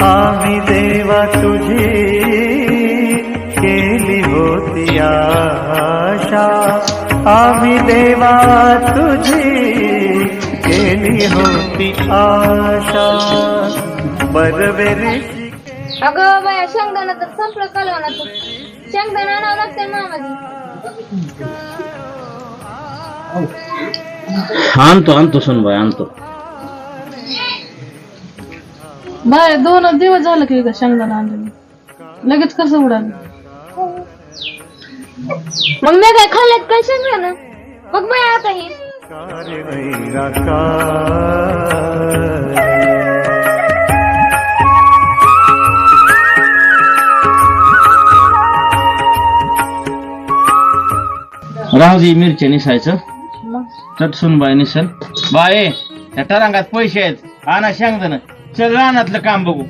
आम्ही देवा तुझी केली होती आशा, आम्ही देवा तुझी केली होती आशा. बरवेरी अगं बाया, शेंगदाणा तर संपलं कालवणाचं. शेंगदाणा आणावं लागतंय मामाजी. आणतो सुनबाई आणतो. बाय 2 दिवस झालं की शेंगदाणा आणलं, लगेच कसं उडालं? मग मी काय खाल्ल्यात काय शेंगदाणा? बघ बाया आता ही राहू दे, मिरच्या निसायचं. चट सुनबाई निसल. बाय, त्या टरांगात पैसे आहेत, आणा शेंगदाणा. चल रानातलं काम बघू.